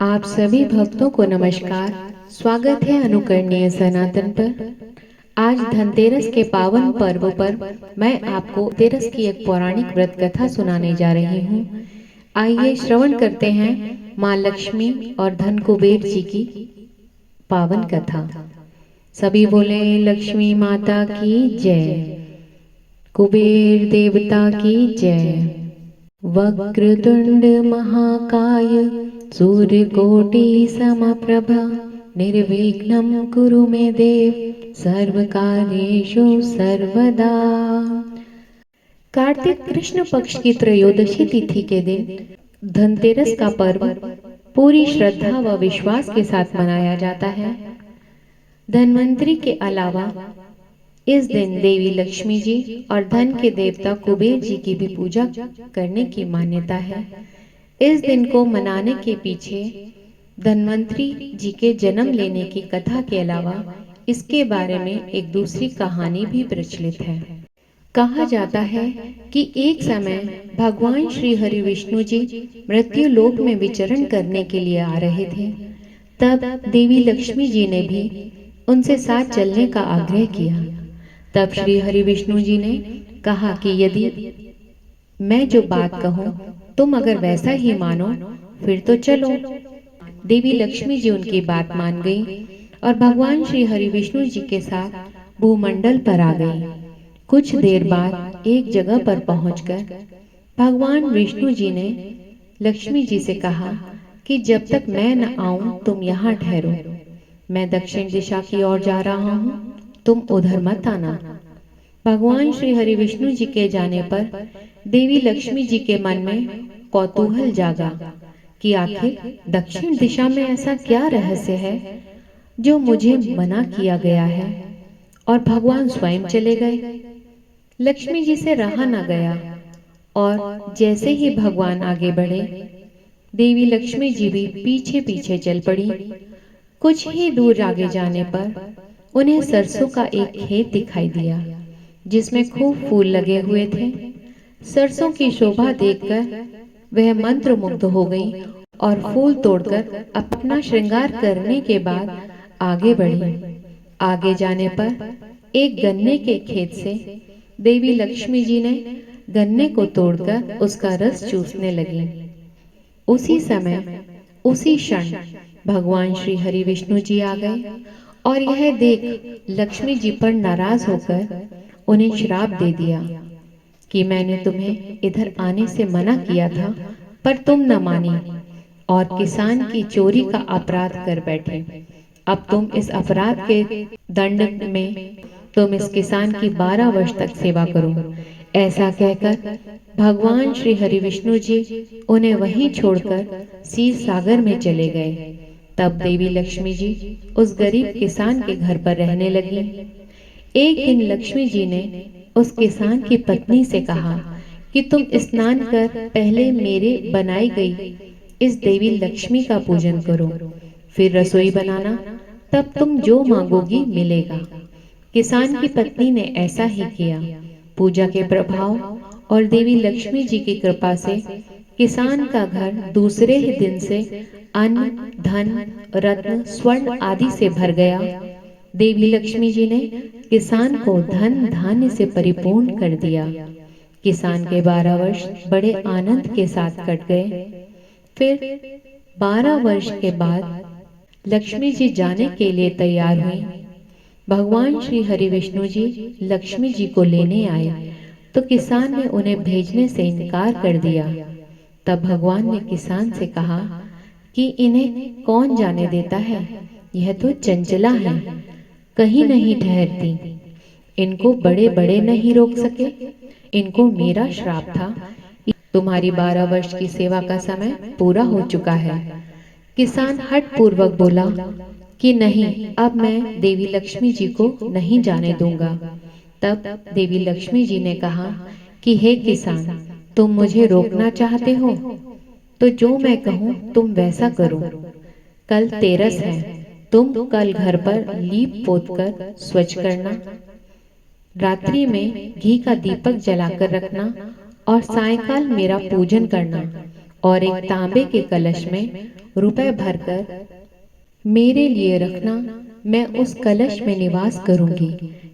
आप सभी भक्तों को नमस्कार। स्वागत है अनुकरणीय सनातन पर। आज धनतेरस के पावन पर्व पर मैं आपको तेरस की एक पौराणिक व्रत कथा सुनाने जा रही हूँ। आइए श्रवण करते हैं माँ लक्ष्मी और धन कुबेर जी की पावन कथा। सभी बोले लक्ष्मी माता की जय, कुबेर देवता की जय। वक्रतुंड महाकाय सूर्यकोटि समप्रभा निर्विघ्नं कुरु मे देव सर्वकार्येषु सर्वदा। कार्तिक कृष्ण पक्ष की त्रयोदशी तिथि के दिन धनतेरस का पर्व पूरी श्रद्धा व विश्वास के साथ मनाया जाता है। धनवंतरी के अलावा इस दिन देवी लक्ष्मी जी और धन के देवता कुबेर जी की भी पूजा करने की मान्यता है। इस दिन को मनाने के पीछे धन्वंतरी जी के जन्म लेने की कथा के अलावा इसके बारे में एक दूसरी कहानी भी प्रचलित है। कहा जाता है कि एक समय भगवान श्री हरि विष्णु जी मृत्यु लोक में विचरण करने के लिए आ रहे थे। तब देवी लक्ष्मी जी ने भी उनसे साथ चलने का आग्रह किया। तब श्री हरि विष्णु जी ने कहा कि यदि मैं जो बात कहूँ तुम अगर वैसा ही मानो फिर तो चलो। देवी लक्ष्मी जी उनकी बात मान गई और भगवान श्री हरि विष्णु जी के साथ भूमंडल पर आ गई। कुछ देर बाद एक जगह पर पहुंचकर भगवान विष्णु जी ने लक्ष्मी जी से कहा कि जब तक मैं न आऊं तुम यहाँ ठहरो। मैं दक्षिण दिशा की ओर जा रहा हूँ, तुम उधर मत आना। भगवान श्री हरि विष्णु जी के जाने पर देवी लक्ष्मी जी के मन में कौतूहल जागा कि आखिर दक्षिण दिशा में ऐसा क्या रहस्य है जो मुझे मना किया गया है, और भगवान स्वयं चले गए। लक्ष्मी जी से रहा न गया और जैसे ही भगवान आगे बढ़े देवी लक्ष्मी जी भी पीछे पीछे चल पड़ी। कुछ ही दूर आगे जाने पर उन्हें सरसों का एक खेत दिखाई दिया जिसमें खूब फूल लगे हुए थे। सरसों की शोभा देखकर वह मंत्र मुग्ध हो गई और फूल तोड़कर अपना श्रृंगार करने के बाद आगे बढ़ी। आगे जाने पर एक गन्ने के खेत से देवी लक्ष्मी जी ने गन्ने को तोड़कर उसका रस चूसने लगी। उसी समय उसी क्षण भगवान श्री हरि विष्णु जी आ गए और यह देख लक्ष्मी जी पर नाराज होकर उन्हें श्राप दे दिया कि मैंने तुम्हें इधर आने से मना किया था पर तुम न मानी और किसान की चोरी का अपराध कर बैठे। अब तुम इस अपराध के दंड में तुम इस किसान की 12 वर्ष तक सेवा करो। ऐसा कहकर भगवान श्री हरि विष्णु जी उन्हें वहीं छोड़कर क्षीर सागर में चले गए। तब देवी लक्ष्मी जी उस गरीब किसान के घर पर रहने लगी। एक दिन लक्ष्मी जी ने उस किसान की पत्नी से कहा कि तुम स्नान कर पहले मेरे बनाई गई इस देवी लक्ष्मी का पूजन करो, फिर रसोई बनाना, तब तुम जो मांगोगी मिलेगा। किसान की पत्नी ने ऐसा ही किया। पूजा के प्रभाव और देवी लक्ष्मी जी की कृपा से किसान का घर दूसरे ही दिन से अन्न, धन, रत्न, स्वर्ण आदि से भर गया। देवी लक्ष्मी जी ने किसान को धन धान्य से परिपूर्ण कर दिया। किसान के 12 वर्ष बड़े आनंद के साथ कट गए। फिर 12 वर्ष के बाद लक्ष्मी जी जाने के लिए तैयार हुई। भगवान श्री हरि विष्णु जी लक्ष्मी जी को लेने आए तो किसान ने उन्हें भेजने से इनकार कर दिया। तब भगवान ने किसान से कहा कि इन्हें कौन जाने देता है, यह तो चंचला है, कहीं नहीं ठहरती। इनको बड़े बड़े नहीं रोक सके। इनको मेरा श्राप था। तुम्हारी 12 वर्ष की सेवा का समय पूरा हो चुका है। किसान हठ पूर्वक बोला कि नहीं, अब मैं देवी लक्ष्मी जी को नहीं जाने दूंगा। तब देवी लक्ष्मी जी ने कहा कि हे किसान, तुम मुझे रोकना चाहते हो तो जो मैं कहूँ तुम वैसा करो। कल तेरस है, तुम कल घर पर लीप पोत कर स्वच्छ करना, रात्रि में घी का दीपक जलाकर रखना और सायंकाल मेरा पूजन करना। और एक तांबे के कलश में रुपए भरकर मेरे लिए रखना। मैं उस कलश में निवास करूंगी,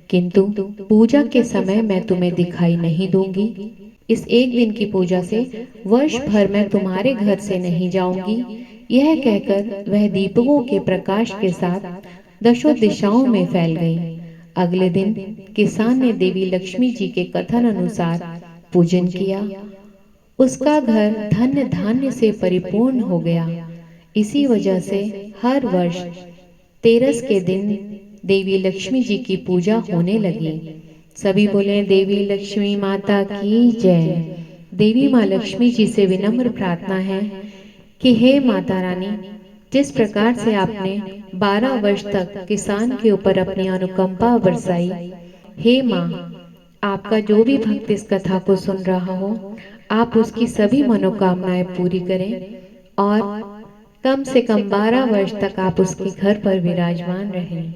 किंतु पूजा के समय मैं तुम्हें दिखाई नहीं दूंगी। इस एक दिन की पूजा से वर्ष भर मैं तुम्हारे घर से नहीं जाऊंगी। यह कहकर वह दीपकों के प्रकाश के साथ दशों दिशाओं में फैल गई। अगले दिन किसान ने देवी लक्ष्मी जी के कथन अनुसार पूजन किया। उसका घर धन्य धान्य से परिपूर्ण हो गया। इसी वजह से हर वर्ष तेरस के दिन देवी लक्ष्मी जी की पूजा होने लगी। सभी बोले देवी लक्ष्मी माता की जय। देवी माँ लक्ष्मी जी से विनम्र प्रार्थना है कि हे माता रानी, जिस प्रकार से आपने 12 वर्ष तक किसान के ऊपर अपनी अनुकंपा बरसाई, हे माँ, आपका जो भी भक्त इस कथा को सुन रहा हो, आप उसकी सभी मनोकामनाएं पूरी करें और कम से कम 12 वर्ष तक आप उसके घर पर विराजमान रहें।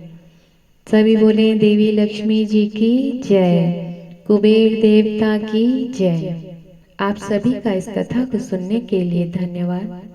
सभी बोले देवी लक्ष्मी जी की जय, कुबेर देवता की जय। आप सभी का इस कथा को सुनने के लिए धन्यवाद।